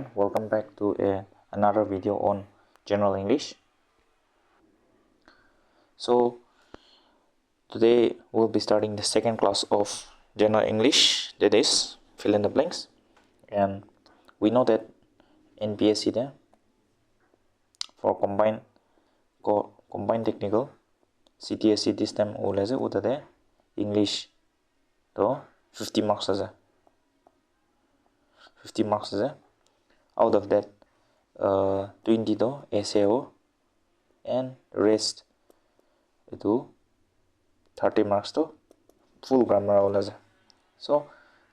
everyone, welcome back to another video on general English. So today we'll be starting the second class of general English, that is fill in the blanks. And we know that NPSC there for combined technical CTSE this time there English to 50 marks as 50 marks as out of that 20 to SAO and rest itu 30 marks to full grammar all as. So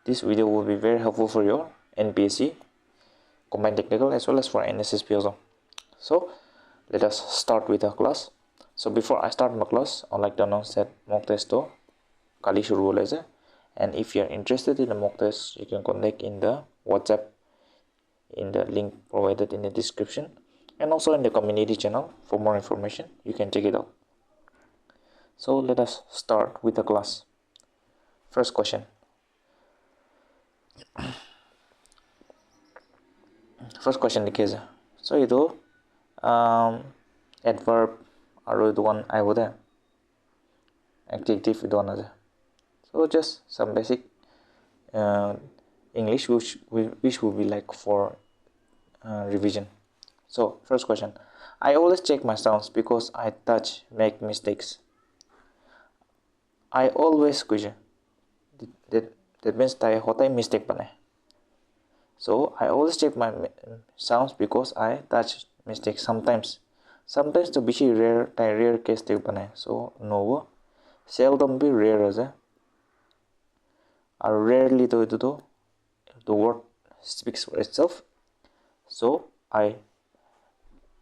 this video will be very helpful for your NPSC combined technical as well as for NSSB also. So let us start with the class. So before I start my class, I'd like to announce that mock test to kali shuru hole ase, and if you are interested in the mock test, you can contact in the WhatsApp in the link provided in the description and also in the community channel. For more information, you can check it out. So let us start with the class. First question. First question is, so itu adverb aru itu one I would adjective itu one. So just some basic English which will be like for revision. So first question, I always check my sounds because I make mistakes. I always that means I hotai mistake bane. So I always check my sounds because I touch mistakes sometimes to be rare case take bane. So no seldom be rare as or rarely to the word speaks for itself. So I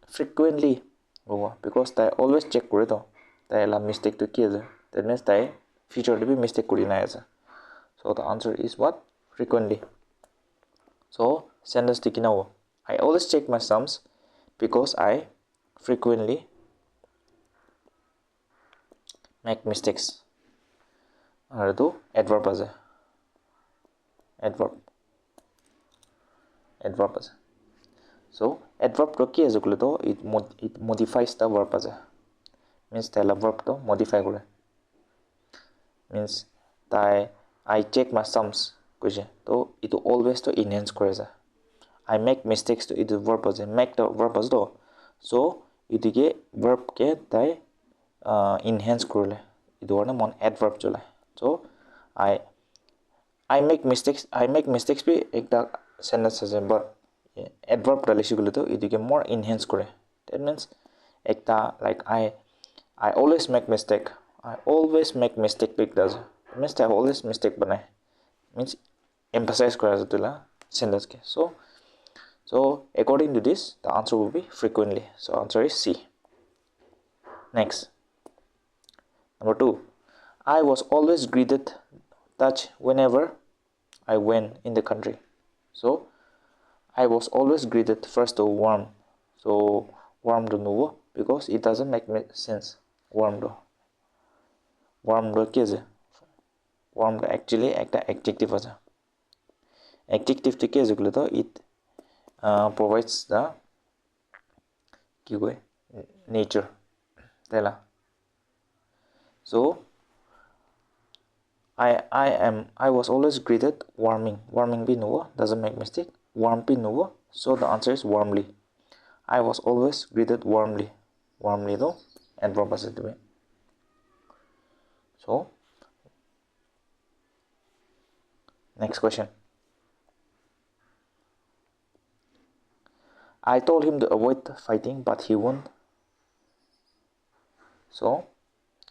frequently because I always check kore to la mistake to kill. That means I future to be mistake kurina as. So the answer is what? Frequently. So sentence tikina I always check my sums because I frequently make mistakes. Or do adverb as adverb as. So adverb to ki as it modifies the verb as means the verb to modify kore. Means I check my sums kuche to it always to enhance kore. I make mistakes to it verb as make the verb as do. So it ke verb ke tai enhance kore it one mon adverb chole. So I make mistakes be ekta sentence as but adverb dalishi gule to it ke more enhance kore. That means ekta like I always make mistake. I always make mistake big does. Means I always mistake banai. Means emphasize kora jatula sentence ke. So according to this, the answer will be frequently. So answer is C. Next. Number 2. I was always greeted touch whenever I went in the country. So I was always greeted first to warm. So warm to know because it doesn't make sense. Warm do ki warm do actually ekta adjective as adjective to ki it provides the nature tela. So I was always greeted warming be no doesn't make mistake, warm be no, so the answer is warmly. I was always greeted warmly though and proposed to me. So next question. I told him to avoid fighting but he won't. So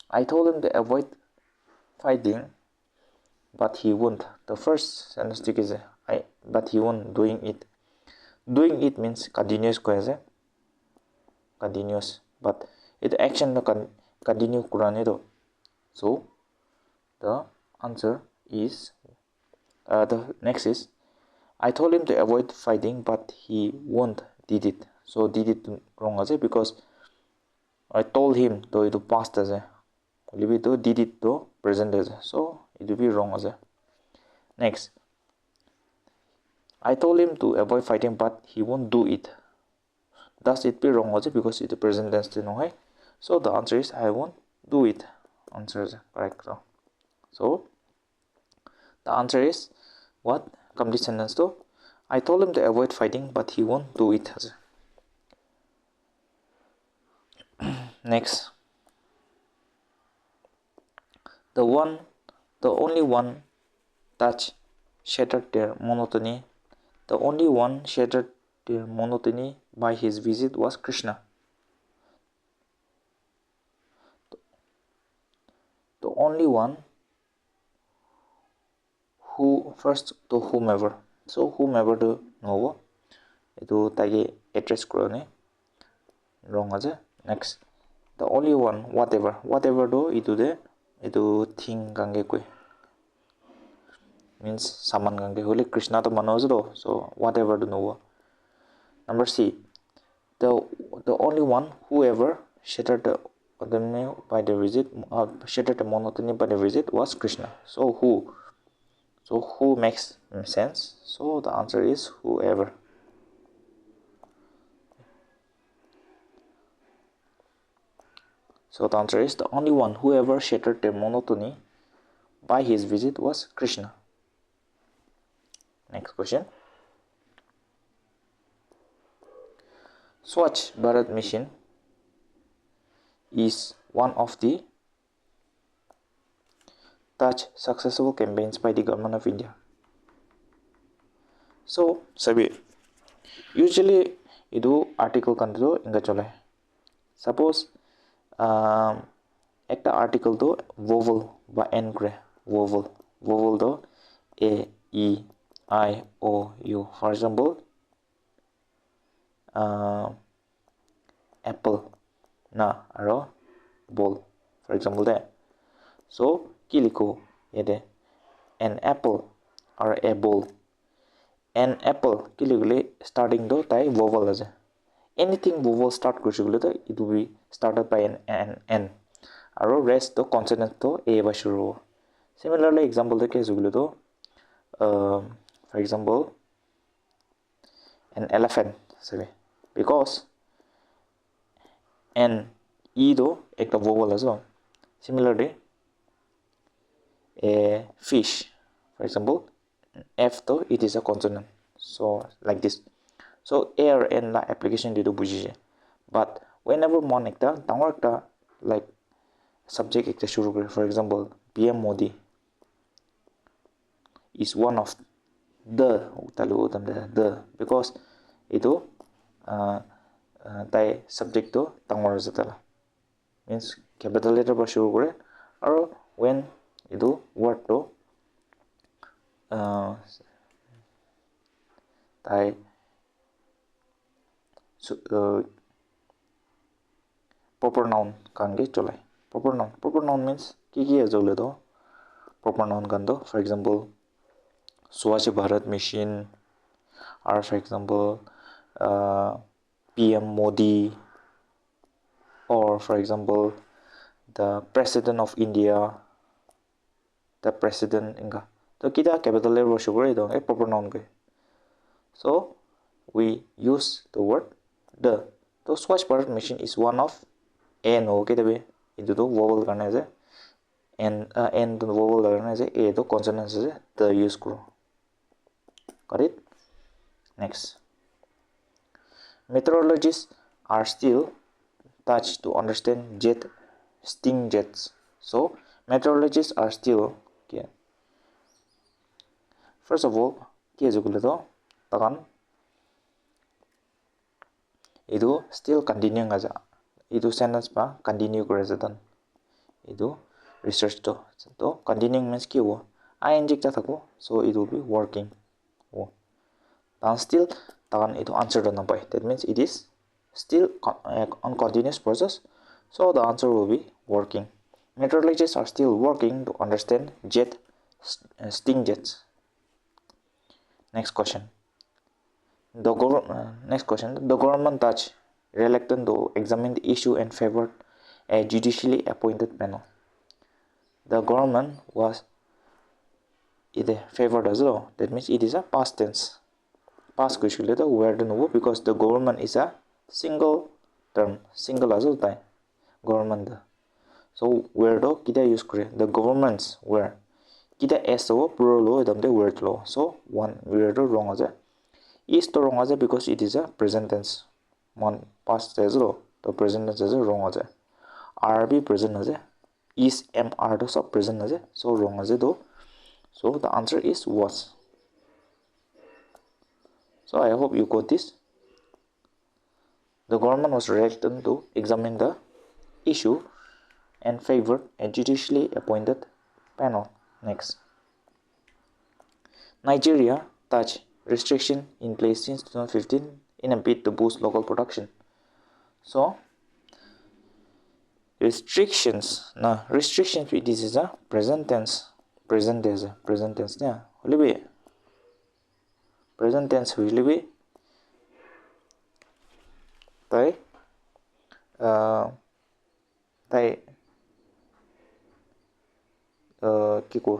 I told him to avoid fighting but he won't. The first sentence is but he won't doing it. Doing it means continuous continuous, but it action no continue kurane do. So the answer is the next is I told him to avoid fighting but he won't did it. So did it wrong as because I told him to it past as did it to present as. So it will be wrong as. Next, I told him to avoid fighting, but he won't do it. Does it be wrong also because it's present tense no hai? So the answer is I won't do it. Answer is correct. So the answer is what? Complete sentence though. I told him to avoid fighting, but he won't do it. Next, the only one touch shattered their monotony. The only one shattered their monotony by his visit was Krishna. The only one who first to whomever. So whomever to know itu tagi address kurone wrong aja. Next, the only one whatever do itu de itu thing gange koi means saman gange hole Krishna to manojo do. So whatever do know. Number C, the only one whoever shattered the by the visit shattered the monotony by the visit was Krishna. So who makes sense? So the answer is whoever. So the answer is the only one whoever shattered their monotony by his visit was Krishna. Next question. Swachh Bharat mission is one of the successful campaigns by the government of India. So, sabi usually idu article kanto inga chole. Suppose ekta article to vowel ba n kore vowel to a e I o u. For example, apple na aro ball. For example there. So kiliko yede an apple or a ball. An apple kiligule starting do tai vowel aja. Anything vowel start kurchigule to it will be started by an n. Aro rest to consonant to a ba shuru. Similarly example the case to for example an elephant say because an e do ekta vowel as well. Similarly a fish, for example f though it is a consonant, so like this. So a or n la application dito bujije, but whenever mon ekta dangor ekta like subject ekta shuru kore, for example PM Modi is one of the because ito tai subject to dangor jatala means capital letter ba shuru kore aro when ito word to tai proper noun kange cholai. Proper noun means ki ajole do proper noun kando. For example Swachh Bharat mission, or for example PM Modi, or for example the President of India, the President inga. So kita capital letter shugure do a proper noun ke. So we use the word the. So Swachh Bharat mission is one of n okay tabe into the vowel karne ase n to vowel karne ase a to consonants ase the use kro. Got it? Next, meteorologists are still touched to understand sting jets. So meteorologists are still okay. First of all ke jogule to takan idu still continuing aja. Idu sentence pa continue kore jatan. Idu research to continuing means ki wo I inject thako, so it will be working. Then still takan itu answer to napai. That means it is still on continuous process, so the answer will be working. Meteorologists are still working to understand sting jets. Next question. The government touch reluctant to examine the issue and favored a judicially appointed panel. The government was either favored as well. That means it is a past tense. pass kuishkile to where do no because the government is a single term single as tai government da. So where do kita use kore the governments where kita s o plural lo edam de word lo. So one where do wrong as is to wrong as because it is a present tense one past tense lo the present tense is wrong as rb present as is mr to sub present as so wrong as do. So the answer is was. So I hope you got this. The government was reluctant to examine the issue and favored a judicially appointed panel. Next, Nigeria touched restriction in place since 2015 in a bid to boost local production. So restrictions this is a present tense yeah holibe present tense holibe tai কি কর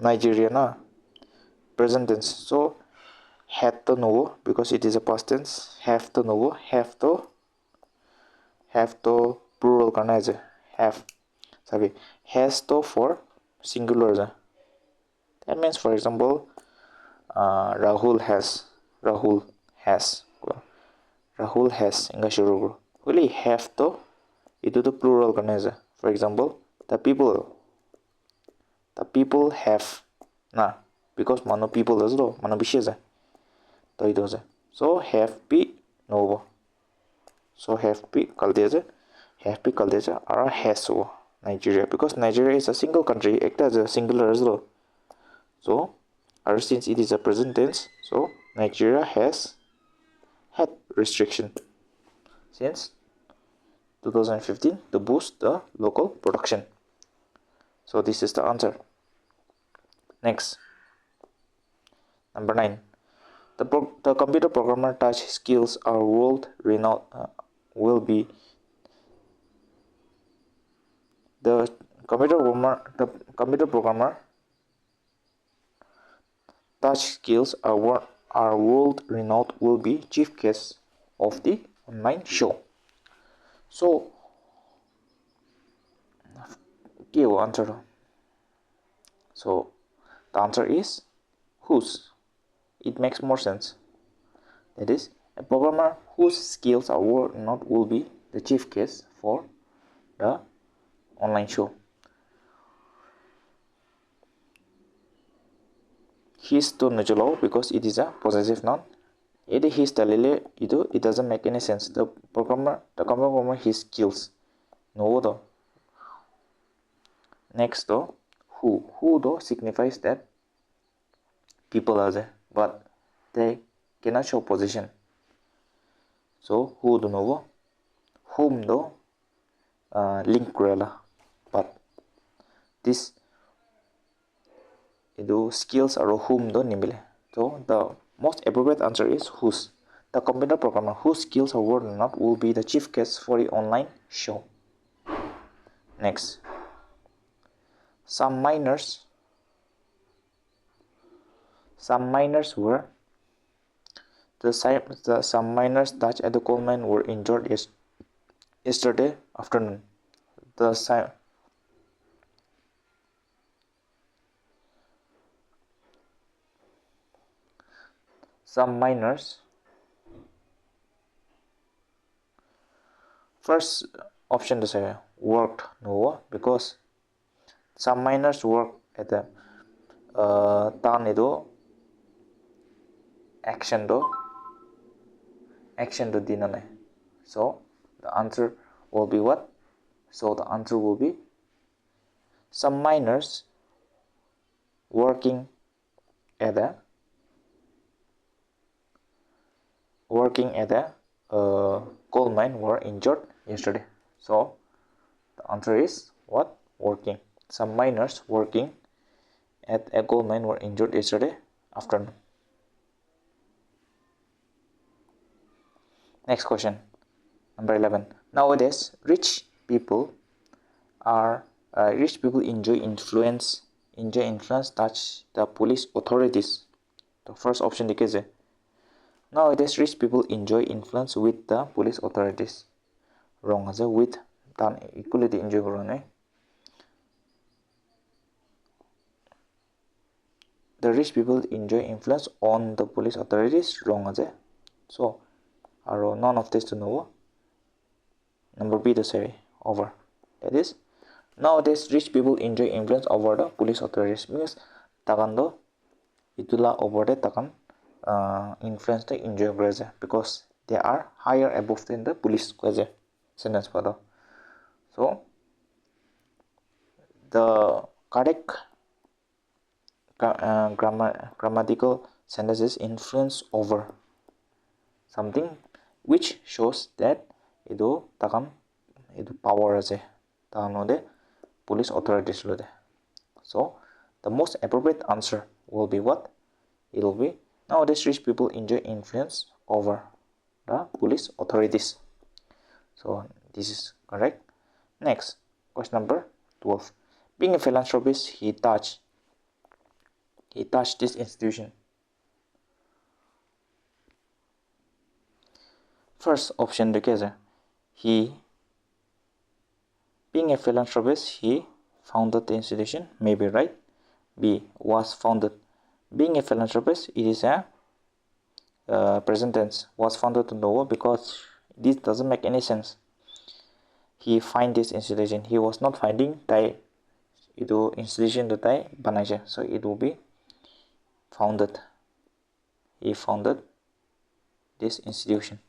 Nigeria na present tense so had to know because it is a past tense have to know have to plural karna hai have sabi has to for singular ja. That means for example Rahul has inga shuru karo only have to itu to plural karna hai for example the people have na because mano people is lo mano bishi ja to itu ja so have be no so have be kalde ja or has ho Nigeria because Nigeria is a single country ekta is a singular is lo so or since it is a present tense so Nigeria has had restriction since 2015 to boost the local production. So this is the answer. Next, number 9. The computer programmer touch skills are world renowned will be the computer programmer touch skills are world renowned will be chief guest of the online show. So give answer. So the answer is whose. It makes more sense. That is, a programmer whose skills are world renowned will be the chief guest for the online show. His to najalo because it is a possessive noun. It his talile it doesn't make any sense. The computer programmer his skills. No though. Next though, who though signifies that people are there, but they cannot show position. So who do know whom though link kurela, but this skills are whom though nimile. So the most appropriate answer is whose. The computer programmer whose skills are world renowned will be the chief guest for the online show. Next, some miners were some miners touched at the coal mine were injured yesterday afternoon. Some miners. First option to say worked no because some miners work at the tanido action do dinane. So the answer will be what? So the answer will be some miners working at a coal mine were injured yesterday. So the answer is what? Working. Some miners working at a coal mine were injured yesterday afternoon. Next question, number 11. Nowadays, rich people are rich people enjoy influence touch the police authorities. The first option dikhe. Nowadays rich people enjoy influence with the police authorities. Wrong as with tan equality enjoy korone. The rich people enjoy influence on the police authorities. Wrong as so none of this to know. Number B to say over. That is, nowadays rich people enjoy influence over the police authorities. Means takando itula over the takan influence the enjoy greze because they are higher above than the police greze sentence pada. So the correct grammatical sentence is influence over something, which shows that idu takam idu power ase tanode police authorities lode. So the most appropriate answer will be what? It will be nowadays rich people enjoy influence over the police authorities. So this is correct. Next, question number 12. Being a philanthropist, he touched this institution. First option dekhe he being a philanthropist, he founded the institution, maybe right. B, was founded. Being a philanthropist, it is a present tense. Was founded to know because this doesn't make any sense. He find this institution. He was not finding tai itu institution to tai banai. So it will be founded. He founded this institution.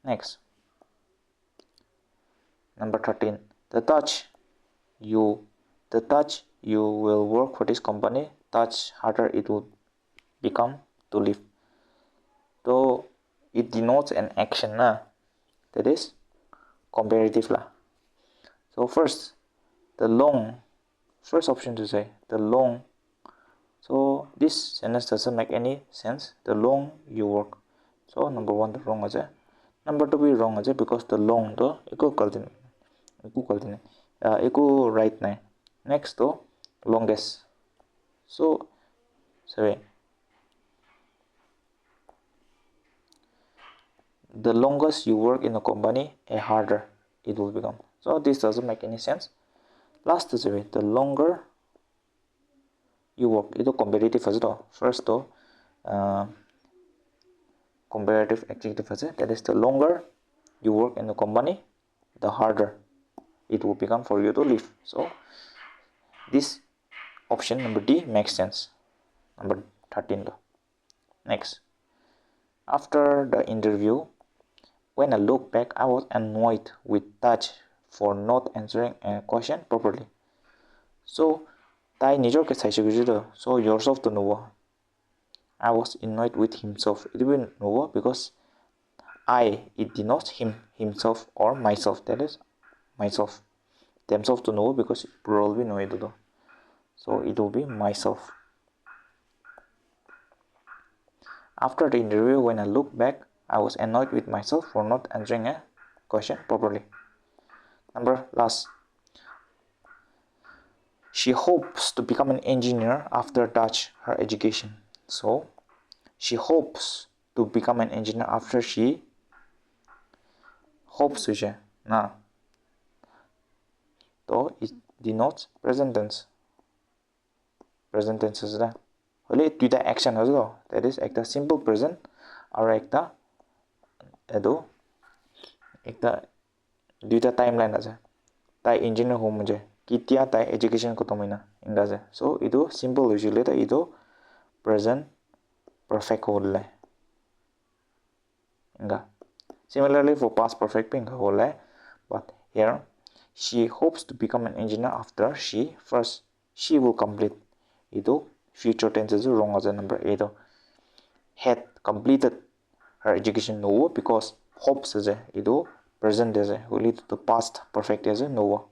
Next, number 13. The touch you will work for this company. Touch harder, it will become to live. So it denotes an action that is comparative lah. So first option to say the long. So this sentence doesn't make any sense. The long you work. So number 1 the wrong is number 2 be wrong is because the long to equal right nai. Next to longest. So sorry. The longest you work in a company, a harder it will become. So this doesn't make any sense. Last to say the longer you work, it is comparative as well. First to comparative adjective as that is the longer you work in the company, the harder it will become for you to live. So this option number D makes sense. Number 13 though. Next, after the interview, when I look back, I was annoyed with Taj for not answering a question properly. So tai nijor ke saisugujiro. So yourself to know. I was annoyed with himself. It will know because it denotes himself or myself. That is myself. Themselves to know because plural will know it. So it will be myself. After the interview, when I look back, I was annoyed with myself for not answering a question properly. Number last. She hopes to become an engineer after her education. So she hopes to become an engineer after she hopes to. Now, so it denotes present tense. Present tense is that. Only duita action as well. That is ekta simple present or ekta duita timeline as tai engineer home je kitia tai education ko tomina inga. So ido simple usually ta ido present perfect whole inga. Similarly for past perfect ping whole, but here she hopes to become an engineer after she will complete. Ido future tense is wrong as number 8 had completed her education no because hopes is ido present is only to past perfect is no.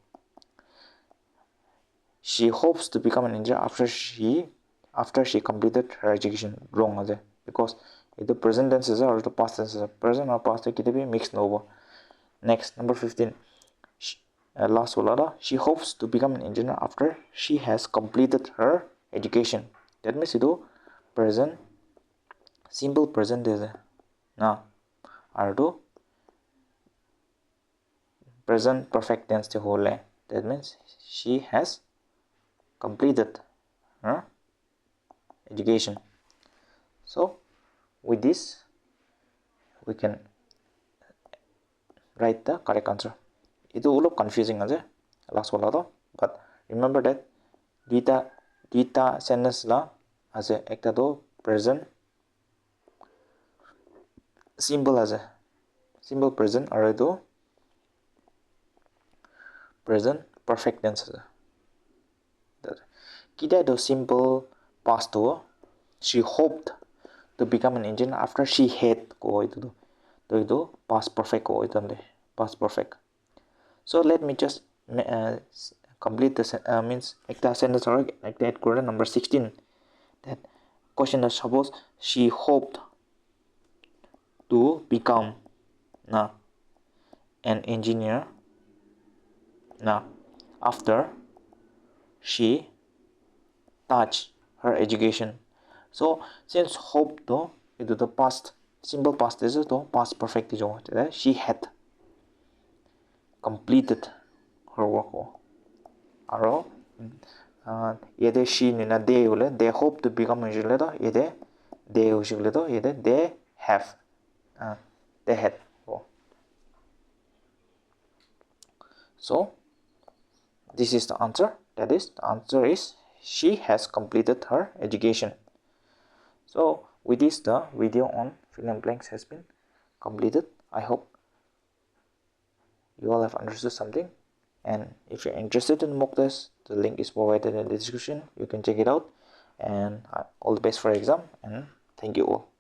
She hopes to become an engineer after she completed her education. Wrong as because the present tense is or the past tense is present or past it be mixed no. Next, number 15. last wala she hopes to become an engineer after she has completed her education. That means idu present simple present is na ardu present perfect tense the whole. That means she has completed her education. So with this we can write the correct answer. It will look confusing as last one, but remember that duita sentence la as a ekta do present simple as a simple present or do present perfect tense as a kita do simple past do she hoped to become an engineer after she had ko itu do past perfect ko itu past perfect. So let me just complete this means ekta sentence or ekta quarter number 16. That question is suppose she hoped to become an engineer after she touched her education. So since hope to into the past simple past is to past perfect is she had completed her work. Aro yede she nina they hole they hope to become engineer to yede they usually to yede they have they had. So this is the answer. That is the answer is she has completed her education. So with this the video on fill in blanks has been completed. I hope you all have understood something, and if you're interested in mock test, the link is provided in the description. You can check it out, and all the best for exam, and thank you all.